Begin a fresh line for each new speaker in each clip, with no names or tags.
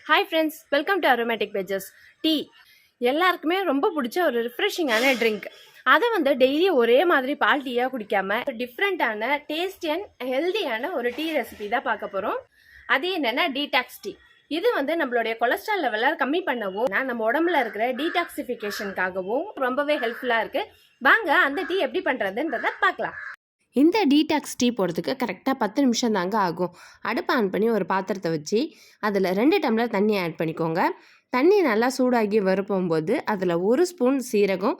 Hi friends, welcome to aromatic pages. Tea எல்லாருக்குமே ரொம்ப பிடிச்ச ஒரு ரிஃப்ரெஷிங்கான ட்ரிங்க். அதை டெய்லி ஒரே மாதிரி பால் டீயாக குடிக்காம டிஃப்ரெண்ட்டான டேஸ்டி அண்ட் ஹெல்தியான ஒரு டீ ரெசிபி தான் பார்க்க போகிறோம். அது என்னென்னா டீடாக்ஸ் டீ. இது நம்மளுடைய கொலஸ்ட்ரால் லெவலை கம்மி பண்ணவும் நம்ம உடம்புல இருக்கிற டீடாக்சிஃபிகேஷனுக்காகவும் ரொம்பவே ஹெல்ப்ஃபுல்லாக இருக்குது. வாங்க அந்த டீ எப்படி பண்ணுறதுன்றதை பார்க்கலாம். இந்த டீடாக்ஸ் டீ போடுறதுக்கு கரெக்டாக 10 நிமிஷம் தாங்க ஆகும். அடுப்பை ஆன் பண்ணி ஒரு பாத்திரத்தை வச்சு அதில் 2 டம்ளர் தண்ணி ஆட் பண்ணிக்கோங்க. தண்ணி நல்லா சூடாகி வரப்போகும்போது அதில் 1 ஸ்பூன் சீரகம்,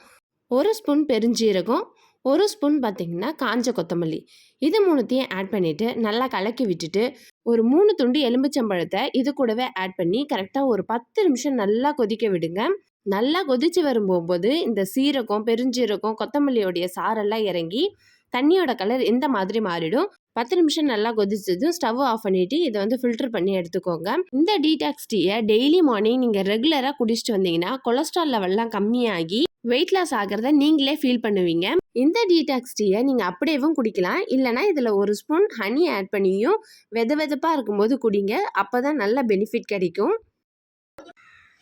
1 ஸ்பூன் பெருஞ்சீரகம், 1 ஸ்பூன் பார்த்திங்கன்னா காஞ்ச கொத்தமல்லி, இது 3த்தையும் ஆட் பண்ணிவிட்டு நல்லா கலக்கி விட்டுட்டு ஒரு 3 துண்டு எலுமிச்சம்பழத்தை இது கூடவே ஆட் பண்ணி கரெக்டாக ஒரு 10 நிமிஷம் நல்லா கொதிக்க விடுங்க. நல்லா கொதித்து வரும்போது இந்த சீரகம், பெருஞ்சீரகம், கொத்தமல்லியோடைய சாரெல்லாம் இறங்கி தண்ணியோட கலர் இந்த மாதிரி மாறிடும். 10 நிமிஷம் நல்லா கொதிச்சதும் ஸ்டவ் ஆஃப் பண்ணிவிட்டு இதை ஃபில்டர் பண்ணி எடுத்துக்கோங்க. இந்த டீடாக்ஸ் டீயை டெய்லி மார்னிங் நீங்கள் ரெகுலராக குடிச்சிட்டு வந்தீங்கன்னா கொலஸ்ட்ரால் லெவல்லாம் கம்மியாகி வெயிட் லாஸ் ஆகிறத நீங்களே ஃபீல் பண்ணுவீங்க. இந்த டீடாக்ஸ் டீயை நீங்கள் அப்படியேவும் குடிக்கலாம், இல்லைனா இதில் 1 ஸ்பூன் ஹனி ஆட் பண்ணியும் வெதப்பாக இருக்கும்போது குடிங்க. அப்போ தான் நல்ல பெனிஃபிட் கிடைக்கும்.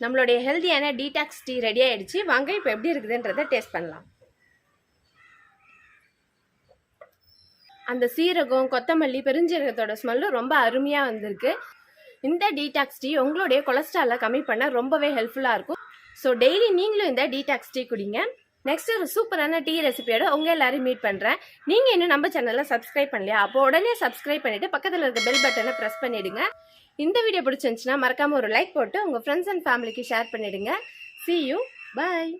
நம்மளுடைய ஹெல்தியான டீடாக்ஸ் டீ ரெடி ஆகிடுச்சு. வாங்க இப்போ எப்படி இருக்குதுன்றதை டேஸ்ட் பண்ணலாம். அந்த சீரகம், கொத்தமல்லி, பெருஞ்சீரகத்தோட ஸ்மெல்லும் ரொம்ப அருமையாக வந்திருக்கு. இந்த டீடாக்ஸ் டீ உங்களுடைய கொலஸ்ட்ராலை கம்மி பண்ண ரொம்பவே ஹெல்ப்ஃபுல்லாக இருக்கும். ஸோ டெய்லி நீங்களும் இந்த டீடாக்ஸ் டீ குடிங்க. நெக்ஸ்ட் ஒரு சூப்பரான டீ ரெசிபியோட உங்கள் எல்லாரையும் மீட் பண்ணுறேன். நீங்கள் இன்னும் நம்ம சேனலில் சப்ஸ்கிரைப் பண்ணலையா? அப்போ உடனே சப்ஸ்கிரைப் பண்ணிவிட்டு பக்கத்தில் இருக்க பெல் பட்டனை ப்ரெஸ் பண்ணிவிடுங்க. இந்த வீடியோ பிடிச்சிருந்துச்சுன்னா மறக்காமல் ஒரு லைக் போட்டு உங்கள் ஃப்ரெண்ட்ஸ் அண்ட் ஃபேமிலிக்கு ஷேர் பண்ணிவிடுங்க. See you. Bye.